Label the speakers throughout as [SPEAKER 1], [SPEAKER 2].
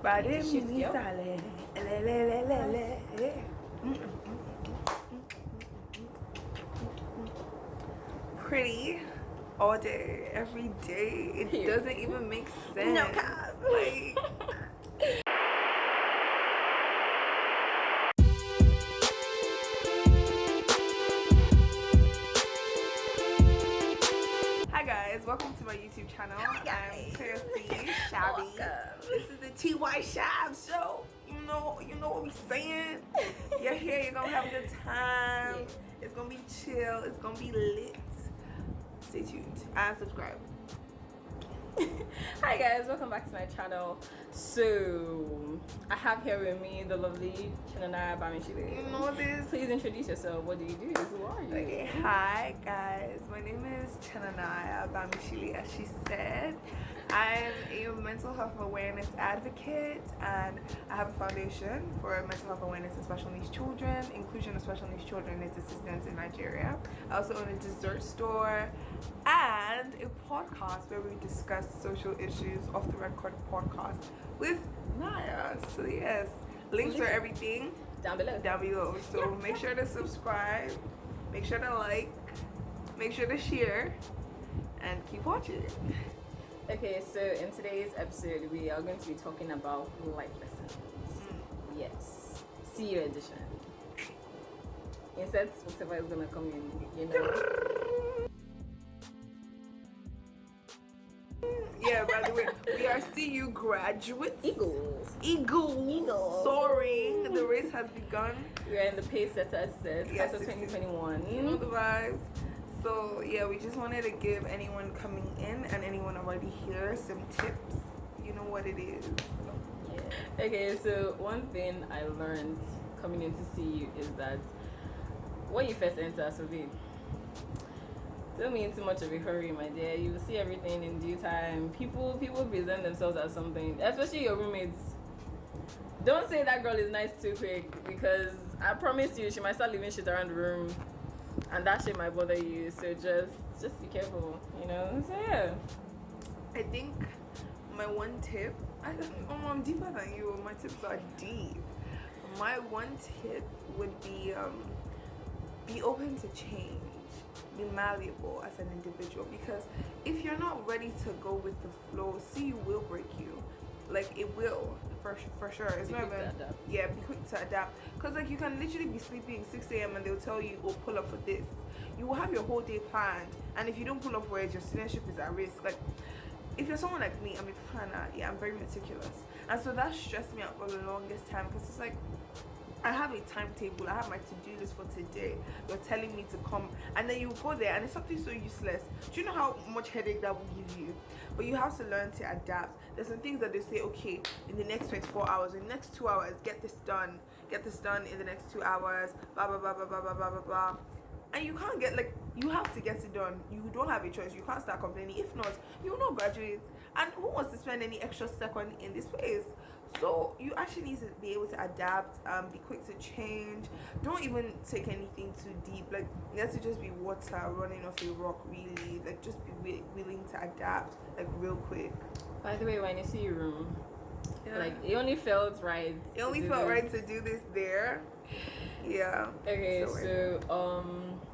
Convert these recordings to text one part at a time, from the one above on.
[SPEAKER 1] But
[SPEAKER 2] Need to shift, yo.
[SPEAKER 1] Pretty all day, every day. It doesn't even make sense.
[SPEAKER 2] No cap.
[SPEAKER 1] Like. Hi guys, welcome to my YouTube channel. I'm Tracy Shabby. This is the TY Shab show. You know what we saying. You're here, you're gonna have a good time.
[SPEAKER 2] Yeah.
[SPEAKER 1] It's gonna be chill, it's gonna be lit. Stay tuned and subscribe.
[SPEAKER 2] Hi guys, welcome back to my channel. So I have here with me the lovely Chenaniah.
[SPEAKER 1] You know this.
[SPEAKER 2] Please introduce yourself. What do you do? Who are you?
[SPEAKER 1] Okay, hi guys. My name is Chenaniah, as she said. I'm a mental health awareness advocate, and I have a foundation for mental health awareness and special needs children, inclusion of special needs children and its assistance in Nigeria. I also own a dessert store and a podcast where we discuss social issues, off the record podcast with Naya. So yes, links for everything
[SPEAKER 2] Down below.
[SPEAKER 1] So make sure to subscribe, make sure to like, make sure to share, and keep watching.
[SPEAKER 2] Okay, so in today's episode, we are going to be talking about life lessons. Yes, CEO edition. Insert whatever is gonna come in, you know.
[SPEAKER 1] Yeah, by the way, we are CU graduates.
[SPEAKER 2] Eagles.
[SPEAKER 1] Soaring. The race has begun.
[SPEAKER 2] We are in the pace setter set.
[SPEAKER 1] Yes,
[SPEAKER 2] Class of 2021.
[SPEAKER 1] You know the vibes. So yeah, we just wanted to give anyone coming in and anyone already here some tips. You know what it is.
[SPEAKER 2] Yeah. Okay, so one thing I learned coming in to see you is that when you first enter Soviet, don't be in too much of a hurry, my dear. You will see everything in due time. People present themselves as something, especially your roommates. Don't say that girl is nice too quick, because I promise you she might start leaving shit around the room and that shit might bother you. So just be careful, you know. So yeah,
[SPEAKER 1] I think my one tip, I'm deeper than you. My tips are deep. My one tip would be open to change, be malleable as an individual, because if you're not ready to go with the flow, CU will break you. Like it will, for sure. It's not even, be quick to adapt, because like you can literally be sleeping 6 a.m. and they'll tell you, oh, pull up for this. You will have your whole day planned, and if you don't pull up for it, your studentship is at risk. Like if you're someone like me, I'm a planner. Yeah, I'm very meticulous, and so that stressed me out for the longest time, because it's like I have a timetable, I have my to-do list for today. You're telling me to come, and then you go there and it's something so useless. Do you know how much headache that will give you? But you have to learn to adapt. There's some things that they say, okay, in the next 24 hours, in the next 2 hours, get this done in the next 2 hours, blah blah blah blah blah blah blah blah blah. And you can't get, like, you have to get it done. You don't have a choice. You can't start complaining. If not, you will not graduate. And who wants to spend any extra second in this place? So you actually need to be able to adapt, be quick to change. Don't even take anything too deep. Like, let it just be water running off a rock, really. Like, just be willing to adapt, like, real quick.
[SPEAKER 2] By the way, when you see your room, like, it only felt right.
[SPEAKER 1] It only felt right to do this there. Yeah.
[SPEAKER 2] Okay, so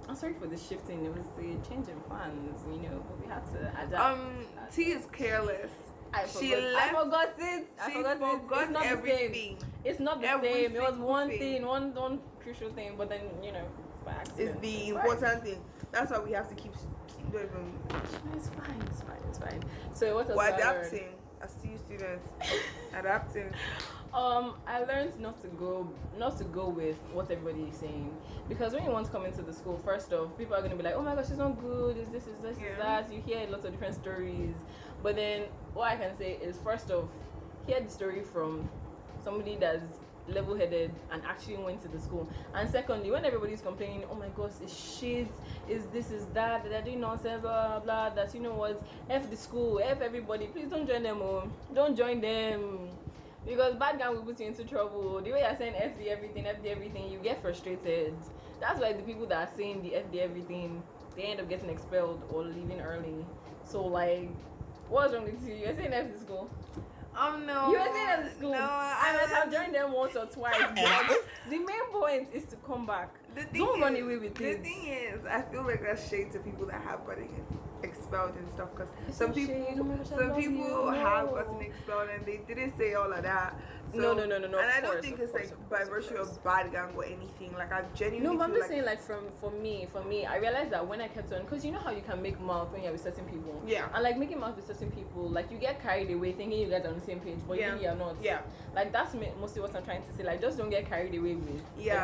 [SPEAKER 2] I'm sorry for the shifting. It was a change in plans, you know, but we had to adapt.
[SPEAKER 1] T is careless.
[SPEAKER 2] I forgot it. It's not
[SPEAKER 1] everything.
[SPEAKER 2] The same. It's not the same. It was one thing, one crucial thing, but then, you know, by accident.
[SPEAKER 1] It's the important thing. That's why we have to keep doing.
[SPEAKER 2] It's fine. So what else?
[SPEAKER 1] We're adapting as CU students. Adapting.
[SPEAKER 2] I learned not to go with what everybody is saying, because when you want to come into the school, first off, people are going to be like, oh my gosh, she's not good, is this, is that. You hear lots of different stories, but then what I can say is, first off, hear the story from somebody that's level-headed and actually went to the school. And secondly, when everybody's complaining, oh my gosh, it's shit, is this, is that, they're doing nonsense, blah blah blah, that, you know what, F the school, F everybody, please don't join them. Don't join them, because bad guy will put you into trouble. The way you're saying F the everything, you get frustrated. That's why the people that are saying the F the everything, they end up getting expelled or leaving early. So like, what's wrong with you? You're saying F the school.
[SPEAKER 1] No.
[SPEAKER 2] You were saying at the school. have joined them once or twice. But the main point is to come back. Don't run away with it.
[SPEAKER 1] The thing is, I feel like that's shade to people that have gotten expelled and stuff, because some people have gotten expelled and they didn't say all of that. So,
[SPEAKER 2] No.
[SPEAKER 1] And I don't think it's like by virtue of bad gang or anything. Like I genuinely.
[SPEAKER 2] No, but I'm
[SPEAKER 1] feel
[SPEAKER 2] just saying, like for me, I realized that when I kept on, because you know how you can make mouth when you're with certain people.
[SPEAKER 1] Yeah.
[SPEAKER 2] And like making mouth with certain people, like you get carried away thinking you guys are on the same page, but really you're not.
[SPEAKER 1] Yeah.
[SPEAKER 2] Like that's mostly what I'm trying to say. Like just don't get carried away with.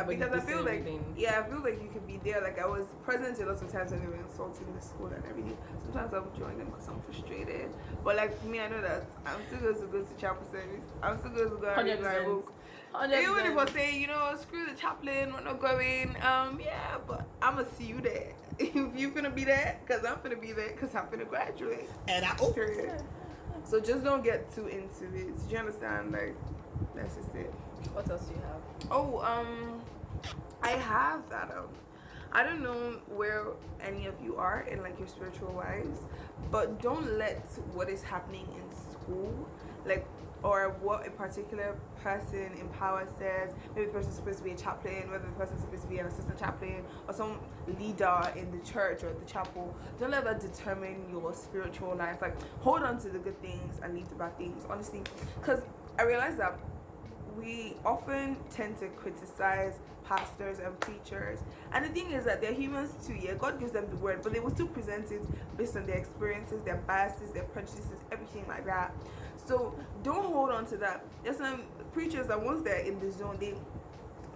[SPEAKER 1] Because I feel like you can be there. Like I was present a lot of times when they were insulting the school and everything. Sometimes I would join them because I'm frustrated. But like me, I know that I'm still going to go to chapel service. I'm still going to go and read my book. 100%. Even if I say, screw the chaplain, we're not going. Yeah, but I'm gonna see you there. If you finna be there, cause I'm finna be there, cause I'm finna graduate.
[SPEAKER 3] And
[SPEAKER 1] So just don't get too into it. Do you understand? Like, that's just it.
[SPEAKER 2] What else do you have?
[SPEAKER 1] Oh, I have that. I don't know where any of you are in like your spiritual lives, but don't let what is happening in school, like, or what a particular person in power says, maybe the person's supposed to be a chaplain, whether the person's supposed to be an assistant chaplain or some leader in the church or the chapel, don't let that determine your spiritual life. Like, hold on to the good things and leave the bad things, honestly, because I realize that we often tend to criticize pastors and preachers, and the thing is that they're humans too. Yeah, God gives them the word, but they will still present it based on their experiences, their biases, their prejudices, everything like that. So don't hold on to that. There's some preachers that once they're in the zone, they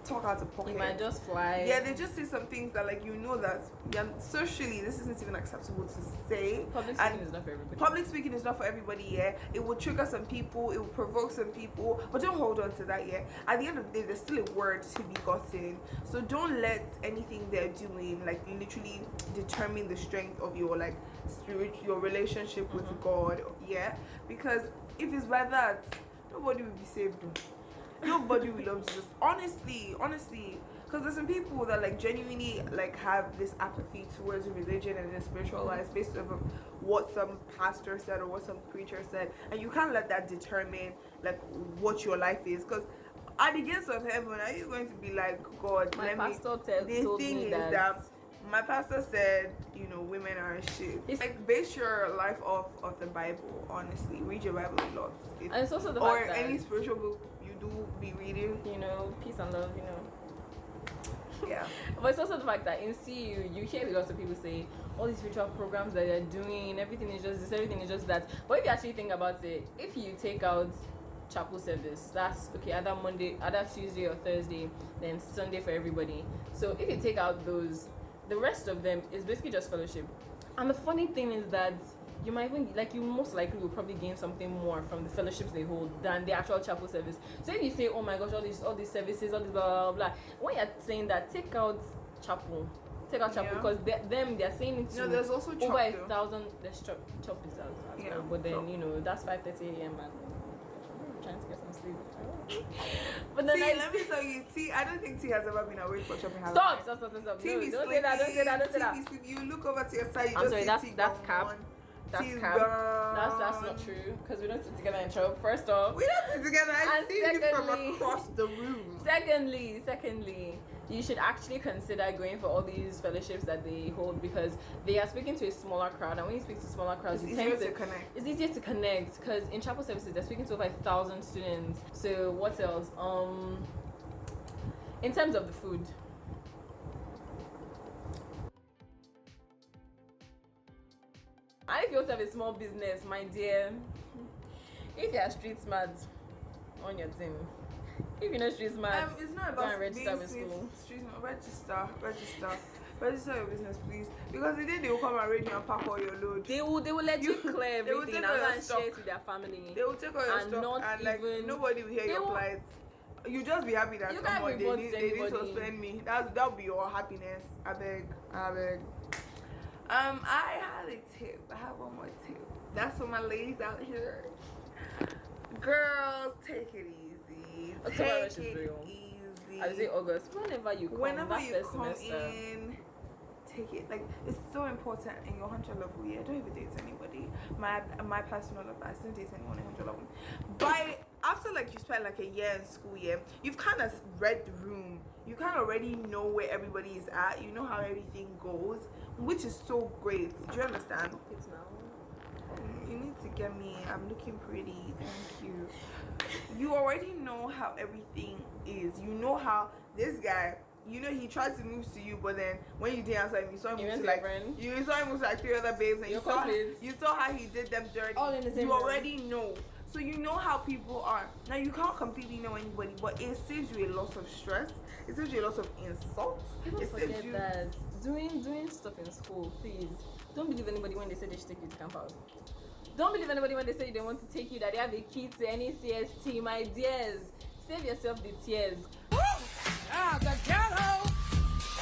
[SPEAKER 1] talk out of pocket.
[SPEAKER 2] You might just fly.
[SPEAKER 1] Yeah, they just say some things that, like, that socially this isn't even acceptable to say.
[SPEAKER 2] Public speaking is not for everybody.
[SPEAKER 1] Public speaking is not for everybody. Yeah, it will trigger some people, it will provoke some people, but don't hold on to that. Yeah, at the end of the day, there's still a word to be gotten. So don't let anything they're doing like literally determine the strength of your like your relationship with God. Yeah, because if it's by that, nobody will be saved. Nobody will love Jesus. Honestly, because there's some people that like genuinely like have this apathy towards religion and their spiritual lives based on what some pastor said or what some preacher said, and you can't let that determine like what your life is. Because at the gates of heaven, are you going to be like, God?
[SPEAKER 2] My pastor told me
[SPEAKER 1] that my pastor said, women are shit. It's like base your life off of the Bible. Honestly, read your Bible a lot.
[SPEAKER 2] And it's also the
[SPEAKER 1] or
[SPEAKER 2] fact that
[SPEAKER 1] any spiritual book you do be reading.
[SPEAKER 2] Peace and love.
[SPEAKER 1] Yeah.
[SPEAKER 2] But it's also the fact that in CU, you hear a lot of people say all these spiritual programs that they're doing, everything is just this, everything is just that. But if you actually think about it, if you take out chapel service, that's okay, either Monday, either Tuesday or Thursday, then Sunday for everybody. So if you take out those, the rest of them is basically just fellowship. And the funny thing is that you might even, like, you most likely will probably gain something more from the fellowships they hold than the actual chapel service. So if you say, oh my gosh, all these services, all this blah blah blah, when you're saying that, take out chapel, because they're saying it to
[SPEAKER 1] there's also
[SPEAKER 2] over 1,000. There's chop is out as well, but then that's 5:30 a.m. and I'm trying to get some sleep. But then
[SPEAKER 1] let me tell you, T, I don't think T has ever been awake for shopping.
[SPEAKER 2] Stop. No, don't say that.
[SPEAKER 1] You look over to your side,
[SPEAKER 2] I'm sorry, that's cap. That's cap. That's not true, because we don't sit together in trouble. First off,
[SPEAKER 1] we don't sit together. I see you from across the room.
[SPEAKER 2] Secondly, you should actually consider going for all these fellowships that they hold, because they are speaking to a smaller crowd, and when you speak to smaller crowds,
[SPEAKER 1] it's easier to connect.
[SPEAKER 2] It's easier to connect, because in chapel services they're speaking to over 1,000 students. So what else? In terms of the food. And if you want to have a small business, my dear, if you're street smart, on your team. If you're not street smart,
[SPEAKER 1] it's not about
[SPEAKER 2] register with school.
[SPEAKER 1] Street smart, register your business, please. Because the day they will come and raid you and pack all your load.
[SPEAKER 2] They will let you clear everything and share it with their family.
[SPEAKER 1] They will take all your stuff and like nobody will hear your plight. You just be happy that someone they didn't suspend me. That'll be your happiness. I beg. I had a tip. I have one more tip. That's for my ladies out here. Girls, take it easy. Take it easy.
[SPEAKER 2] I say August. Whenever you come
[SPEAKER 1] in, take it. Like, it's so important in your 100 level year. Don't even date anybody. My personal advice: don't date anyone in 100 level. By after like you spend like a year in school, you've kind of read the room. You kind of already know where everybody is at. You know how everything goes, which is so great. Do you understand?
[SPEAKER 2] It's now.
[SPEAKER 1] You need to get me. I'm looking pretty. Thank you. You already know how everything is. You know how this guy. You know he tried to move to you, but then when you didn't answer him, you saw him move to like you saw him move to like 3 other babes, and you saw how he did them dirty.
[SPEAKER 2] All in the same
[SPEAKER 1] you already know. So you know how people are. Now you can't completely know anybody, but it saves you a lot of stress. It saves you a lot of insults.
[SPEAKER 2] People
[SPEAKER 1] it
[SPEAKER 2] forget
[SPEAKER 1] saves you
[SPEAKER 2] that doing stuff in school, please. Don't believe anybody when they say they should take you to campus. Don't believe anybody when they say they want to take you, that they have a key to any CST. My dears, save yourself the tears.
[SPEAKER 3] The ghetto.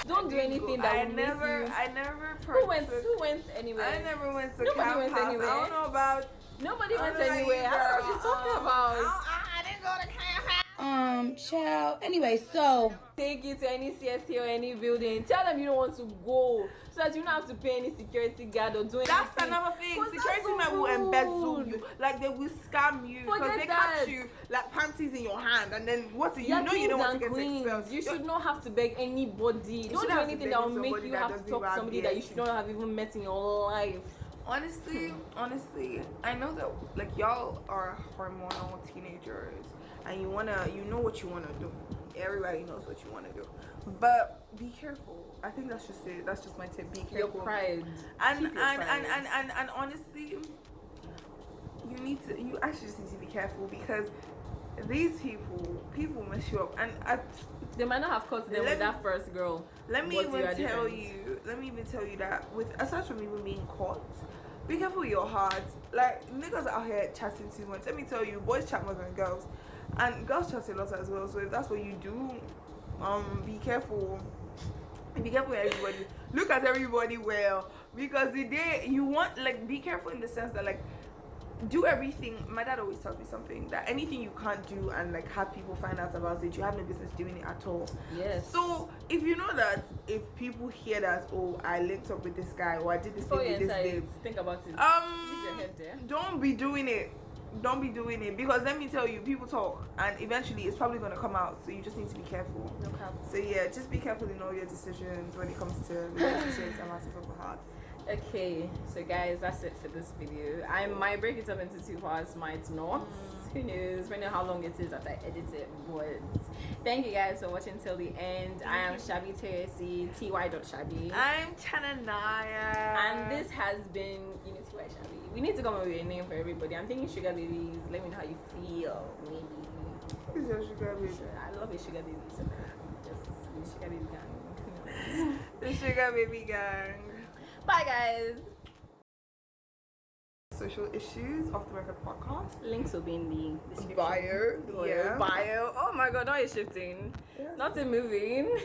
[SPEAKER 2] Don't do anything that will make you.
[SPEAKER 1] I never.
[SPEAKER 2] Who went anywhere?
[SPEAKER 1] I never went to
[SPEAKER 2] Nobody
[SPEAKER 1] campus.
[SPEAKER 2] went anywhere.
[SPEAKER 1] I don't know about.
[SPEAKER 2] Nobody went anywhere. I don't know what you're talking about.
[SPEAKER 1] I didn't go to campus.
[SPEAKER 3] Child. Anyway, so
[SPEAKER 2] Take you to any CST or any building. Tell them you don't want to go, so that you don't have to pay any security guard or do anything.
[SPEAKER 1] That's another thing. Security men will embezzle you. Like they will scam you because they catch you like panties in your hand, and then what? You know you don't want to get expelled.
[SPEAKER 2] You should not have to beg anybody. Don't do anything that will make you have to talk to somebody that you should not have even met in your life.
[SPEAKER 1] Honestly, I know that like y'all are hormonal teenagers and you know what you wanna do. Everybody knows what you wanna do, but be careful. I think that's just it. That's just my tip. Be careful.
[SPEAKER 2] Your pride.
[SPEAKER 1] And honestly, you actually just need to be careful because these people mess you up, and
[SPEAKER 2] they might not have caught them with that first girl.
[SPEAKER 1] Let me even tell you that with aside from even being caught, be careful with your heart. Like niggas out here chatting too much. Let me tell you, boys chat more than girls, and girls chat a lot as well. So if that's what you do, be careful. Be careful with everybody. Look at everybody well, because the day you want, like, be careful in the sense that like do everything. My dad always tells me something, that anything you can't do and like have people find out about it, you have no business doing it at all.
[SPEAKER 2] Yes.
[SPEAKER 1] So if you know that if people hear that, oh, I linked up with this guy or I did this thing with this babe,
[SPEAKER 2] think about it.
[SPEAKER 1] Use
[SPEAKER 2] your head there.
[SPEAKER 1] Don't be doing it. Don't be doing it, because let me tell you, people talk and eventually it's probably going to come out, so you just need to be careful.
[SPEAKER 2] Okay.
[SPEAKER 1] So yeah, just be careful in all your decisions when it comes to relationships and matters of the heart.
[SPEAKER 2] Okay, so guys, that's it for this video. I might break it up into 2 parts, might not. Who knows? Depending on how long it is that I edit it. But thank you guys for watching till the end. I am Shabby Teresi, ty.shabby.
[SPEAKER 1] I'm Chenaniah.
[SPEAKER 2] And this has been Unity by Shabby. We need to come up with a name for everybody. I'm thinking sugar babies. Let me know how you feel. Maybe.
[SPEAKER 1] Who's your sugar baby?
[SPEAKER 2] I love a sugar baby. So just the sugar baby gang.
[SPEAKER 1] The sugar baby gang.
[SPEAKER 2] Bye, guys.
[SPEAKER 1] Social issues off the record podcast.
[SPEAKER 2] Links will be in the description.
[SPEAKER 1] Bio.
[SPEAKER 2] Bio. Oh my god, now you're shifting.
[SPEAKER 1] Yes.
[SPEAKER 2] Not a moving.